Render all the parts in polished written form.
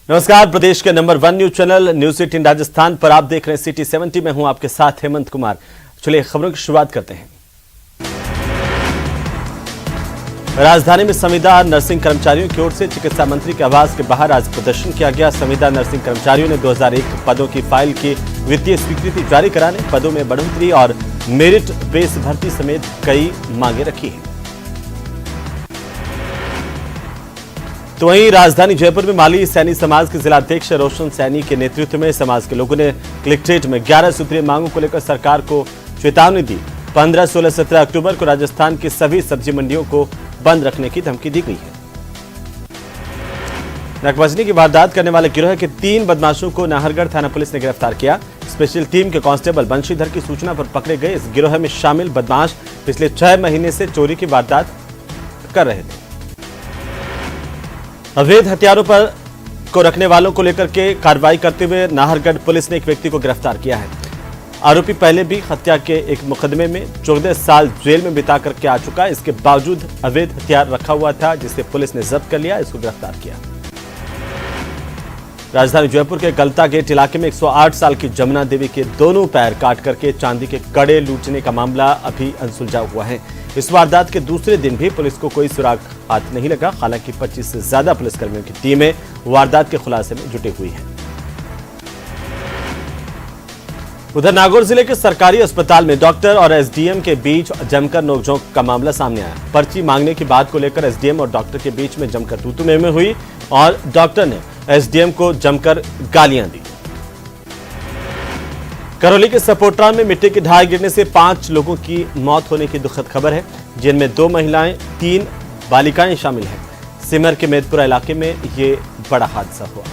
नमस्कार, प्रदेश के number 1 news channel news 18 Rajasthan पर आप देख रहे हैं सिटी 70 में हूं आपके साथ हेमंत कुमार। चलिए खबरों की शुरुआत करते हैं। राजधानी में संविदा नर्सिंग कर्मचारियों की ओर से चिकित्सा मंत्री के आवास के बाहर आज प्रदर्शन किया गया। संविदा नर्सिंग कर्मचारियों ने 2001 पदों की फाइल की वित्तीय स्वीकृति जारी कराने, पदों में बढ़ोतरी और मेरिट बेस भर्ती समेत कई मांगे रखी है। तो वहीं राजधानी जयपुर में माली सैनी समाज के जिलाध्यक्ष रोशन सैनी के नेतृत्व में समाज के लोगों ने कलेक्ट्रेट में 11 सूत्रीय मांगों को लेकर सरकार को चेतावनी दी। 15, 16, 17 अक्टूबर को राजस्थान की सभी सब्जी मंडियों को बंद रखने की धमकी दी गई है। नकबजनी की वारदात करने वाले गिरोह के 3 बदमाशों को नाहरगढ़ थाना पुलिस ने गिरफ्तार किया। स्पेशल टीम के कांस्टेबल बंशीधर की सूचना पर पकड़े गए इस गिरोह में शामिल बदमाश पिछले 6 महीने से चोरी की वारदात कर रहे थे। अवैध हथियारों पर को रखने वालों को लेकर के कार्रवाई करते हुए नाहरगढ़ पुलिस ने एक व्यक्ति को गिरफ्तार किया है। आरोपी पहले भी हत्या के एक मुकदमे में 14 साल जेल में बिता करके आ चुका है। इसके बावजूद अवैध हथियार रखा हुआ था, जिसे पुलिस ने जब्त कर लिया, इसको गिरफ्तार किया। राजधानी जयपुर के गलता गेट इलाके में 108 साल की जमुना देवी के दोनों पैर काट करके चांदी के कड़े लूटने का मामला अभी अनसुलझा हुआ है। इस वारदात के दूसरे दिन भी पुलिस को कोई सुराग हाथ नहीं लगा। हालांकि 25 से ज्यादा पुलिसकर्मियों की टीमें वारदात के खुलासे में जुटी हुई है। उधर नागौर जिले के सरकारी अस्पताल में डॉक्टर और एसडीएम के बीच जमकर नोकझोंक का मामला सामने आया। पर्ची मांगने की बात को लेकर एसडीएम और डॉक्टर के बीच में जमकर तू-तू-मैं-मैं हुई और डॉक्टर ने एसडीएम को जमकर गालियां दी। करौली के सपोट्रा में मिट्टी की ढाई गिरने से 5 लोगों की मौत होने की दुखद खबर है, जिनमें 2 महिलाएं 3 बालिकाएं शामिल हैं। सिमर के मेदपुरा इलाके में ये बड़ा हादसा हुआ।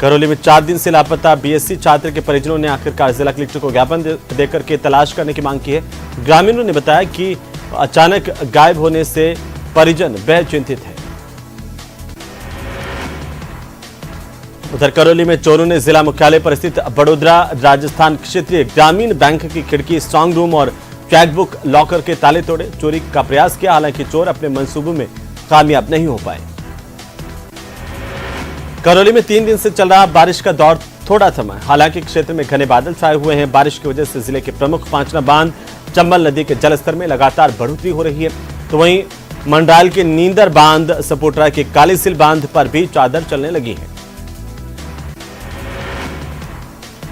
करौली में 4 दिन से लापता बीएससी छात्र के परिजनों ने आखिरकार जिला कलेक्टर को ज्ञापन देकर के तलाश करने की मांग की है। ग्रामीणों ने बताया कि अचानक गायब होने से परिजन बेहद चिंतित है। उधर करौली में चोरों ने जिला मुख्यालय पर स्थित बड़ोदरा राजस्थान क्षेत्रीय ग्रामीण बैंक की खिड़की, स्ट्रांग रूम और चेकबुक लॉकर के ताले तोड़े, चोरी का प्रयास किया। हालांकि चोर अपने मंसूबों में कामयाब नहीं हो पाए। करौली में 3 दिन से चल रहा बारिश का दौर थोड़ा थमा। हालांकि क्षेत्र में घने बादल छाए हुए हैं। बारिश की वजह से जिले के प्रमुख पांचना बांध, चंबल नदी के जलस्तर में लगातार बढ़ोतरी हो रही है। तो वहीं मंडाल के नींदर बांध, सपोट्रा के कालीसिल बांध पर भी चादर चलने लगी है।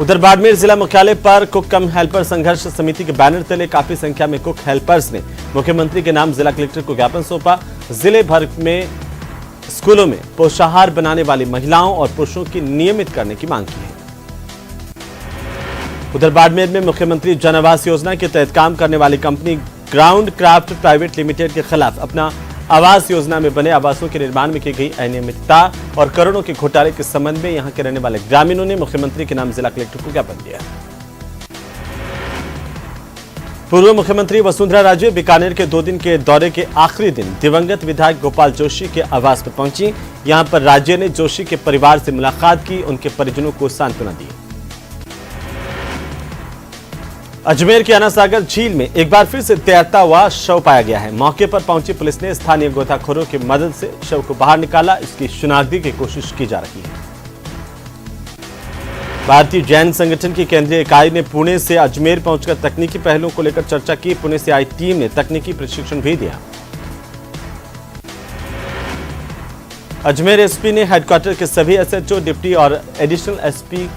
उधर बाड़मेर जिला मुख्यालय पर कुक कम हेल्पर संघर्ष समिति के बैनर तले काफी संख्या में कुक हेल्पर्स ने मुख्यमंत्री के नाम जिला कलेक्टर को ज्ञापन सौंपा। जिले भर में स्कूलों में पोषाहार बनाने वाली महिलाओं और पुरुषों की नियमित करने की मांग की है। उधर बाड़मेर में मुख्यमंत्री जन आवास योजना के तहत काम करने वाली company ground craft private limited के खिलाफ अपना आवास योजना में बने आवासों के निर्माण में की गई अनियमितता और करोड़ों के घोटाले के संबंध में यहां के रहने वाले ग्रामीणों ने मुख्यमंत्री के नाम जिला कलेक्टर को ज्ञापन दिया। पूर्व मुख्यमंत्री वसुंधरा राजे बीकानेर के 2 दिन के दौरे के आखिरी दिन दिवंगत विधायक गोपाल जोशी के आवास पर पहुंची। यहां पर राज्य ने जोशी के परिवार से मुलाकात की, उनके परिजनों को सांत्वना दी। अजमेर के अनासागर झील में एक बार फिर से तैरता हुआ शव पाया गया है। मौके पर पहुंची पुलिस ने स्थानीय गोताखोरों की मदद से शव को बाहर निकाला। इसकी शिनाख्ती की कोशिश की जा रही है। भारतीय जैन संगठन की केंद्रीय इकाई ने पुणे से अजमेर पहुंचकर तकनीकी पहलुओं को लेकर चर्चा की। पुणे से आई टीम ने तकनीकी प्रशिक्षण भी दिया। अजमेर एसपी ने हेडक्वार्टर के सभी एसएचओ, डिप्टी और एडिशनल एसपी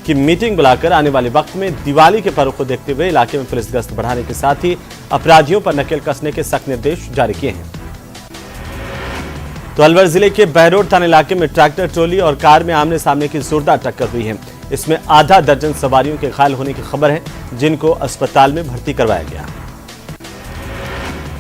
की मीटिंग बुलाकर आने वाले वक्त में दिवाली के पर्व को देखते हुए इलाके में पुलिस गश्त बढ़ाने के साथ ही अपराधियों पर नकेल कसने के सख्त निर्देश जारी किए हैं। तो अलवर जिले के बहरोड थाना इलाके में ट्रैक्टर ट्रॉली और कार में आमने सामने की जोरदार टक्कर हुई है। इसमें आधा दर्जन सवारियों के घायल होने की खबर है, जिनको अस्पताल में भर्ती करवाया गया।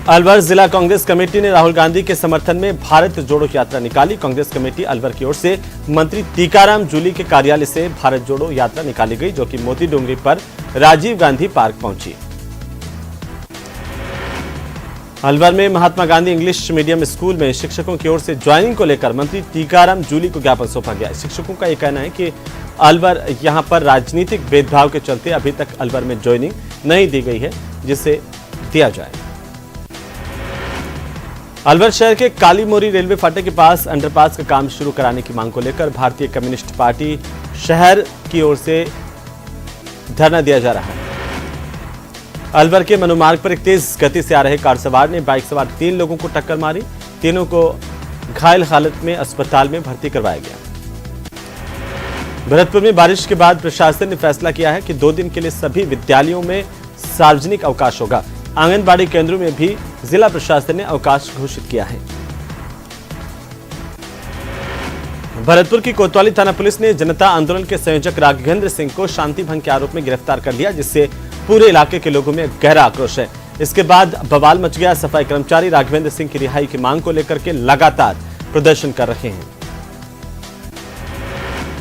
अलवर जिला कांग्रेस कमेटी ने राहुल गांधी के समर्थन में भारत जोड़ो यात्रा निकाली। कांग्रेस कमेटी अलवर की ओर से मंत्री टीकाराम जूली के कार्यालय से भारत जोड़ो यात्रा निकाली गई, जो कि मोती डोंगरी पर राजीव गांधी पार्क पहुंची। अलवर में Mahatma Gandhi English medium school में शिक्षकों की ओर से ज्वाइनिंग को लेकर मंत्री टीकाराम जूली को ज्ञापन सौंपा गया। शिक्षकों का यह कहना है कि अलवर यहां पर राजनीतिक भेदभाव के चलते अभी तक अलवर में ज्वाइनिंग नहीं दी गई है, जिसे दिया जाए। अलवर शहर के काली मोरी रेलवे फाटक के पास अंडरपास का काम शुरू कराने की मांग को लेकर भारतीय कम्युनिस्ट पार्टी शहर की ओर से धरना दिया जा रहा है। अलवर के मनुमार्ग पर एक तेज गति से आ रहे कार सवार ने बाइक सवार 3 लोगों को टक्कर मारी। तीनों को घायल हालत में अस्पताल में भर्ती करवाया गया। भरतपुर में बारिश के बाद प्रशासन ने फैसला किया है कि 2 दिन के लिए सभी विद्यालयों में सार्वजनिक अवकाश होगा। आंगनबाड़ी केंद्रों में भी जिला प्रशासन ने अवकाश घोषित किया है। भरतपुर की कोतवाली थाना पुलिस ने जनता आंदोलन के संयोजक राघवेंद्र सिंह को शांति भंग के आरोप में गिरफ्तार कर लिया, जिससे पूरे इलाके के लोगों में गहरा आक्रोश है। इसके बाद बवाल मच गया। सफाई कर्मचारी राघवेंद्र सिंह की रिहाई की मांग को लेकर के लगातार प्रदर्शन कर रहे हैं।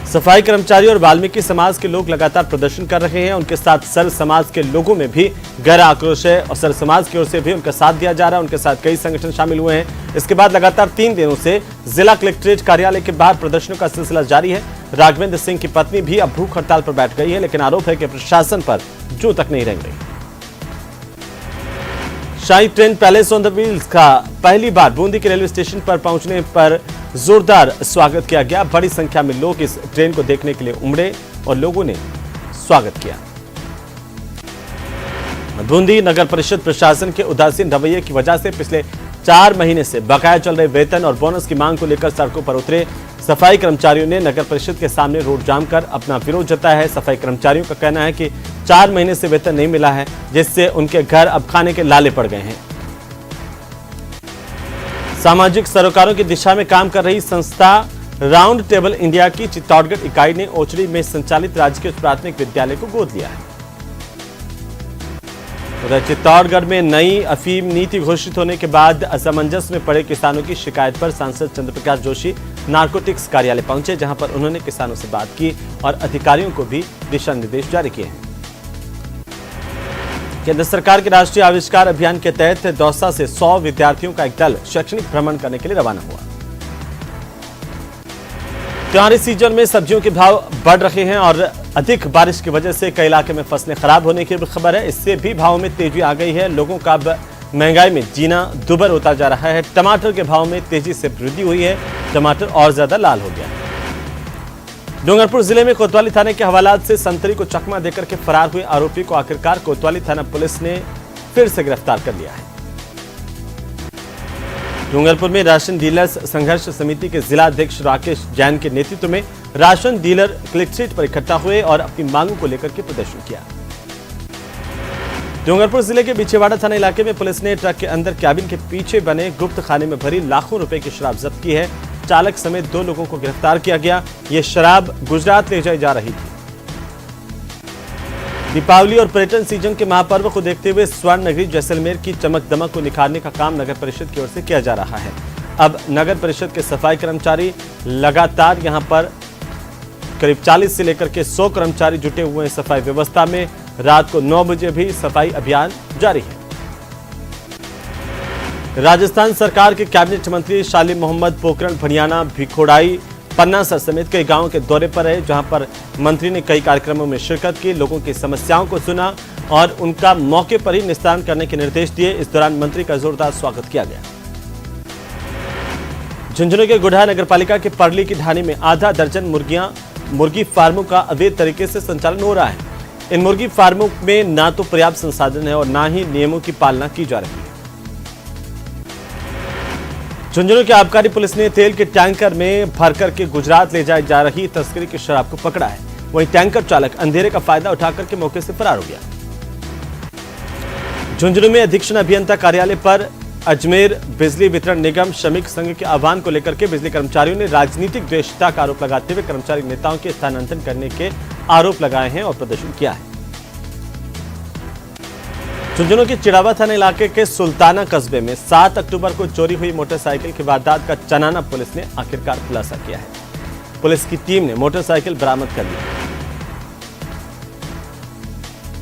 सफाई कर्मचारी और वाल्मीकि समाज के लोग लगातार प्रदर्शन कर रहे हैं। उनके साथ सर्व समाज के लोगों में भी गहरा आक्रोश है और सर्व समाज की ओर से भी उनका साथ दिया जा रहा है। उनके साथ कई संगठन शामिल हुए हैं। इसके बाद लगातार 3 दिनों से जिला कलेक्ट्रेट कार्यालय के बाहर प्रदर्शनों का सिलसिला जारी है। राघवेंद्र सिंह की पत्नी भी अब भूख हड़ताल पर बैठ गई है, लेकिन आरोप है कि प्रशासन पर जू तक नहीं रेंग रही। शाही train Palace on the Wheels का पहली बार बूंदी के रेलवे स्टेशन पर पहुंचने पर जोरदार स्वागत किया गया। बड़ी संख्या में लोग इस ट्रेन को देखने के लिए उमड़े और लोगों ने स्वागत किया। बूंदी नगर परिषद प्रशासन के उदासीन रवैये की वजह से पिछले 4 महीने से बकाया चल रहे वेतन और बोनस की मांग को लेकर सड़कों पर उतरे सफाई कर्मचारियों ने नगर परिषद के सामने रोड जाम कर अपना विरोध जताया है। सफाई कर्मचारियों का कहना है कि 4 महीने से वेतन नहीं मिला है, जिससे उनके घर अब खाने के लाले पड़ गए हैं। सामाजिक सरोकारों की दिशा में काम कर रही संस्था राउंड टेबल इंडिया की चित्तौड़गढ़ इकाई ने ओचड़ी में संचालित राजकीय प्राथमिक विद्यालय को गोद लिया है। उधर चित्तौड़गढ़ में नई अफीम नीति घोषित होने के बाद असमंजस में पड़े किसानों की शिकायत पर सांसद चंद्रप्रकाश जोशी नारकोटिक्स कार्यालय पहुंचे, जहां पर उन्होंने किसानों से बात की और अधिकारियों को भी दिशा निर्देश जारी किए हैं। केंद्र सरकार के राष्ट्रीय आविष्कार अभियान के तहत दौसा से 100 विद्यार्थियों का एक दल शैक्षणिक भ्रमण करने के लिए रवाना हुआ। त्योहारी सीजन में सब्जियों के भाव बढ़ रहे हैं और अधिक बारिश की वजह से कई इलाके में फसलें खराब होने की खबर है। इससे भी भाव में तेजी आ गई है। लोगों का अब महंगाई में जीना दुभर होता जा रहा है। टमाटर के भाव में तेजी से वृद्धि हुई है। टमाटर और ज्यादा लाल हो गया है। डूंगरपुर जिले में कोतवाली थाने के हवालात से संतरी को चकमा देकर के फरार हुए आरोपी को आखिरकार कोतवाली थाना पुलिस ने फिर से गिरफ्तार कर लिया है। डूंगरपुर में राशन डीलर्स संघर्ष समिति के जिला अध्यक्ष राकेश जैन के नेतृत्व में राशन डीलर कलेक्ट्रेट पर इकट्ठा हुए और अपनी मांगों को लेकर के प्रदर्शन किया। डूंगरपुर जिले के बिछेवाड़ा थाना इलाके में पुलिस ने ट्रक के अंदर कैबिन के पीछे बने गुप्त खाने में भरी लाखों रुपए की शराब जब्त की है। चालक समेत 2 लोगों को गिरफ्तार किया गया। ये शराब गुजरात ले जाई जा रही थी। दीपावली और पर्यटन सीजन के महापर्व को देखते हुए स्वर्ण नगरी जैसलमेर की चमक दमक को निखारने का काम नगर परिषद की ओर से किया जा रहा है। अब नगर परिषद के सफाई कर्मचारी लगातार यहां पर करीब 40 से लेकर के 100 कर्मचारी जुटे हुए हैं सफाई व्यवस्था में। रात को 9 बजे भी सफाई अभियान जारी है। राजस्थान सरकार के कैबिनेट मंत्री शालिम मोहम्मद पोखरण भनियाना भिखोड़ाई पन्नासर समेत कई गांवों के दौरे पर रहे, जहां पर मंत्री ने कई कार्यक्रमों में शिरकत की, लोगों की समस्याओं को सुना और उनका मौके पर ही निस्तारण करने के निर्देश दिए। इस दौरान मंत्री का जोरदार स्वागत किया गया। झुंझुनू के गुढ़ा नगरपालिका के परली की ढाणी में आधा दर्जन मुर्गी फार्मों का अवैध तरीके से संचालन हो रहा है। इन मुर्गी फार्मों में ना तो पर्याप्त संसाधन है और ना ही नियमों की पालना की जा रही है। झुंझुनू की आबकारी पुलिस ने तेल के टैंकर में भर करके गुजरात ले जाई जा रही तस्करी की शराब को पकड़ा है। वहीं टैंकर चालक अंधेरे का फायदा उठाकर के मौके से फरार हो गया। झुंझुनू में अधीक्षण अभियंता कार्यालय पर अजमेर बिजली वितरण निगम श्रमिक संघ के आह्वान को लेकर के बिजली कर्मचारियों ने राजनीतिक द्वेषता का आरोप लगाते हुए कर्मचारी नेताओं के स्थानांतरण करने के आरोप लगाए हैं और प्रदर्शन किया है। झुंझुनू के चिड़ावा थाना इलाके के सुल्ताना कस्बे में 7 अक्टूबर को चोरी हुई मोटरसाइकिल की वारदात का चनाना पुलिस ने आखिरकार खुलासा किया है। पुलिस की टीम ने मोटरसाइकिल बरामद कर ली।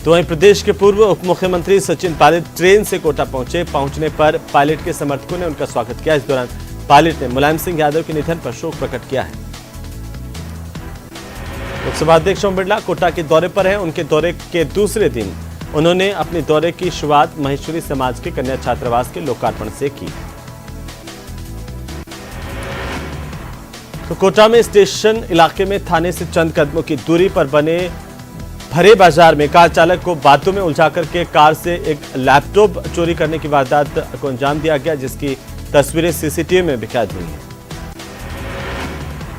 तो वहीं प्रदेश के पूर्व उप मुख्यमंत्री सचिन पायलट ट्रेन से कोटा पहुंचने पर पायलट के समर्थकों ने उनका स्वागत किया। इस दौरान पायलट ने मुलायम सिंह यादव के निधन पर शोक प्रकट किया है। लोकसभा अध्यक्ष ओम बिरला कोटा के दौरे पर हैं। उनके दौरे के दूसरे दिन उन्होंने अपने दौरे की शुरुआत महेश्वरी समाज के कन्या छात्रावास के लोकार्पण से की। तो कोटा में स्टेशन इलाके में थाने से चंद कदमों की दूरी पर बने भरे बाजार में कार चालक को बातों में उलझा करके कार से एक लैपटॉप चोरी करने की वारदात को अंजाम दिया गया, जिसकी तस्वीरें सीसीटीवी में भी कैद हुई हैं।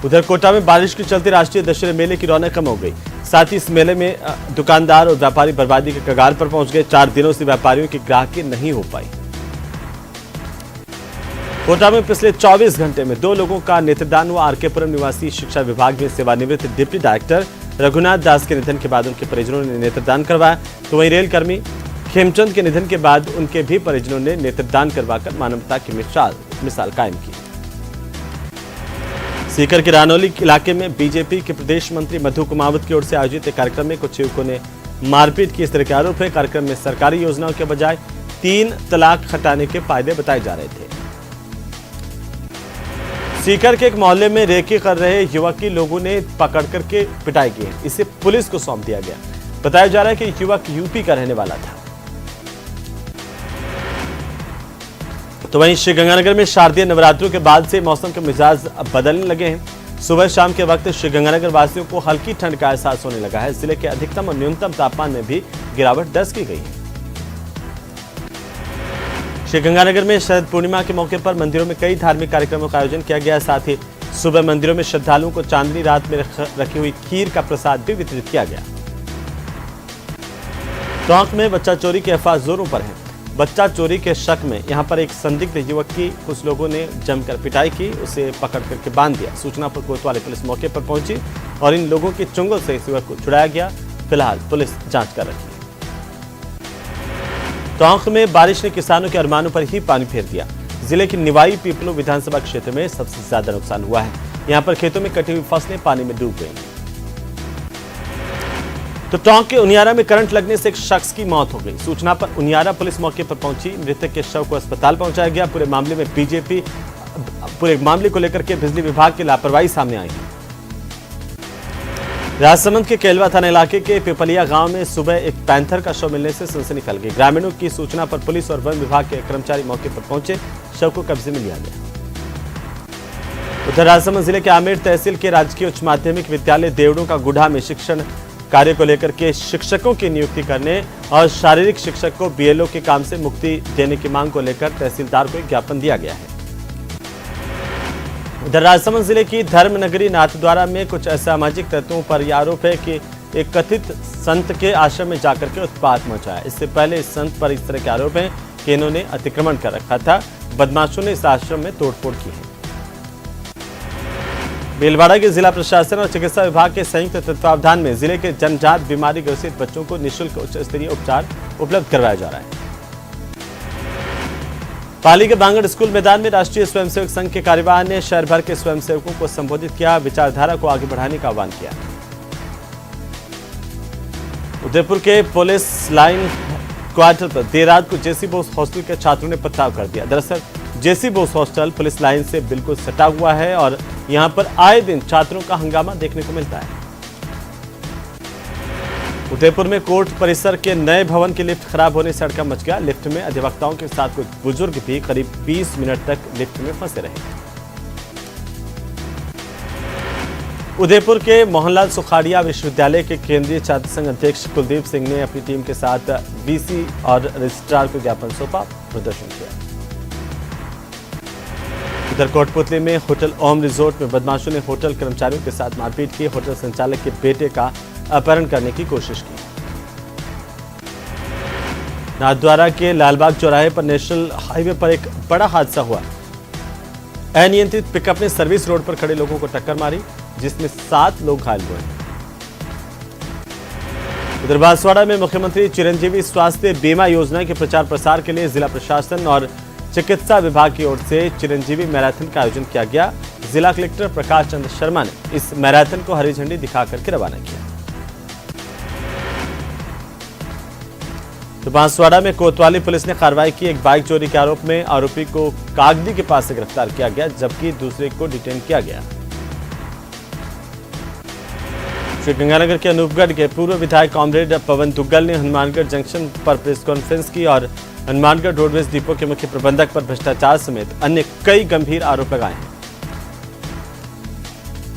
उधर कोटा में बारिश के चलते राष्ट्रीय दशहरे मेले की रौनक कम हो गई। साथ ही इस मेले में दुकानदार और व्यापारी बर्बादी के कगार पर पहुंच गए। 4 दिनों से व्यापारियों की ग्राहकी नहीं हो पाई। कोटा में पिछले 24 घंटे में 2 लोगों का नेत्रदान हुआ। आरकेपुरम निवासी शिक्षा विभाग में सेवानिवृत्त डिप्टी डायरेक्टर रघुनाथ दास के निधन के बाद उनके परिजनों ने नेत्रदान करवाया, तो वहीं रेल कर्मी खेमचंद के निधन के बाद उनके भी परिजनों ने नेत्रदान करवाकर मानवता की मिसाल कायम की। सीकर के रानौली इलाके में बीजेपी के प्रदेश मंत्री मधु कुमावत की ओर से आयोजित एक कार्यक्रम में कुछ युवकों ने मारपीट की, इस तरह के आरोप है। कार्यक्रम में सरकारी योजनाओं के बजाय 3 तलाक हटाने के फायदे बताए जा रहे थे। सीकर के एक मोहल्ले में रेकी कर रहे युवक की लोगों ने पकड़ करके पिटाई की, इसे पुलिस को सौंप दिया गया। बताया जा रहा है कि युवक यूपी का रहने वाला था। तो वहीं श्रीगंगानगर में शारदीय नवरात्रों के बाद से मौसम के मिजाज बदलने लगे हैं। सुबह शाम के वक्त श्रीगंगानगर वासियों को हल्की ठंड का एहसास होने लगा है। जिले के अधिकतम और न्यूनतम तापमान में भी गिरावट दर्ज की गई है। श्रीगंगानगर में शरद पूर्णिमा के मौके पर मंदिरों में कई धार्मिक कार्यक्रमों का आयोजन किया गया। साथ ही सुबह मंदिरों में श्रद्धालुओं को चांदनी रात में रखी हुई खीर का प्रसाद भी वितरित किया गया। टोंक में बच्चा चोरी की अफवाह जोरों पर है। बच्चा चोरी के शक में यहां पर एक संदिग्ध युवक की कुछ लोगों ने जमकर पिटाई की, उसे पकड़ करके बांध दिया। सूचना पर कोतवाली पुलिस मौके पर पहुंची और इन लोगों की चुंगल से इस युवक को छुड़ाया गया। फिलहाल पुलिस जांच कर रही है। टोंक में बारिश ने किसानों के अरमानों पर ही पानी फेर दिया। जिले की निवाई पीपलो विधानसभा क्षेत्र में सबसे ज्यादा नुकसान हुआ है। यहां पर खेतों में कटी हुई फसलें पानी में डूब गई। तो टोंक के उनियारा में करंट लगने से एक शख्स की मौत हो गई। सूचना पर उनियारा पुलिस मौके पर पहुंची। मृतक के शव को अस्पताल पहुंचाया गया। पूरे मामले को लेकर के बिजली विभाग की लापरवाही सामने आई है। राजसमंद के केलवा थाना इलाके के पिपलिया गांव में सुबह एक पैंथर का शव मिलने से सनसनी फैल गई। ग्रामीणों की सूचना पर पुलिस और वन विभाग के कर्मचारी मौके पर पहुंचे। शव को कब्जे में लिया गया। उधर राजसमंद जिले के आमेर तहसील के राजकीय उच्च माध्यमिक विद्यालय देवड़ों का गुढ़ा में शिक्षण कार्य को लेकर के शिक्षकों की नियुक्ति करने और शारीरिक शिक्षक को बीएलओ के काम से मुक्ति देने की मांग को लेकर तहसीलदार को एक ज्ञापन दिया गया है। उधर राजसमंद जिले की धर्मनगरी नाथद्वारा में कुछ असामाजिक तत्वों पर यह आरोप है कि एक कथित संत के आश्रम में जाकर के उत्पात मचाया। इससे पहले इस संत पर इस तरह के आरोप हैं कि इन्होंने अतिक्रमण कर रखा था। बदमाशों ने इस आश्रम में तोड़फोड़ की है। भीलवाड़ा के जिला प्रशासन और चिकित्सा विभाग के संयुक्त तत्वावधान में जिले के जन्मजात बीमारी ग्रसित बच्चों को निःशुल्क उच्च स्तरीय उपचार उपलब्ध करवाया जा रहा है। पाली के बांगड़ स्कूल मैदान में राष्ट्रीय स्वयंसेवक संघ के कार्यवाह ने शहर भर के स्वयंसेवकों को संबोधित किया, विचारधारा को आगे बढ़ाने का आह्वान किया। उदयपुर के पुलिस लाइन क्वार्टर पर देर रात को जेसी बोस हॉस्टल के छात्रों ने पथराव कर दिया। दरअसल जेसी बोस हॉस्टल पुलिस लाइन से बिल्कुल सटा हुआ है और यहां पर आए दिन छात्रों का हंगामा देखने को मिलता है। उदयपुर में कोर्ट परिसर के नए भवन की लिफ्ट खराब होने से हड़कंप मच गया। लिफ्ट में अधिवक्ताओं के साथ कुछ बुजुर्ग भी करीब 20 मिनट तक लिफ्ट में फंसे रहे। उदयपुर के मोहनलाल सुखाड़िया विश्वविद्यालय के केंद्रीय छात्र संघ अध्यक्ष कुलदीप सिंह ने अपनी टीम के साथ वीसी और रजिस्ट्रार को ज्ञापन सौंपा, प्रदर्शन किया। उधर कोटपुतली में होटल ओम रिजोर्ट में बदमाशों ने होटल कर्मचारियों के साथ मारपीट की। होटल संचालक के बेटे का अपहरण करने की कोशिश की। नाथद्वारा के लालबाग चौराहे पर नेशनल हाईवे पर एक बड़ा हादसा हुआ। अनियंत्रित पिकअप ने सर्विस रोड पर खड़े लोगों को टक्कर मारी, जिसमें 7 लोग घायल हुए। उधर बांसवाड़ा में मुख्यमंत्री चिरंजीवी स्वास्थ्य बीमा योजना के प्रचार प्रसार के लिए जिला प्रशासन और चिकित्सा विभाग की ओर से चिरंजीवी मैराथन का आयोजन किया गया। जिला कलेक्टर प्रकाश चंद्र शर्मा ने इस मैराथन को हरी झंडी दिखाकर के रवाना किया। तो बांसवाड़ा में कोतवाली पुलिस ने कार्रवाई की। एक बाइक चोरी के आरोप में आरोपी को कागदी के पास से गिरफ्तार किया गया, जबकि दूसरे को डिटेन किया गया। श्रीगंगानगर के अनूपगढ़ के पूर्व विधायक कॉमरेड पवन दुग्गल ने हनुमानगढ़ जंक्शन पर प्रेस कॉन्फ्रेंस की और हनुमानगढ़ रोडवेज डिपो के मुख्य प्रबंधक पर भ्रष्टाचार समेत अन्य कई गंभीर आरोप लगाए हैं।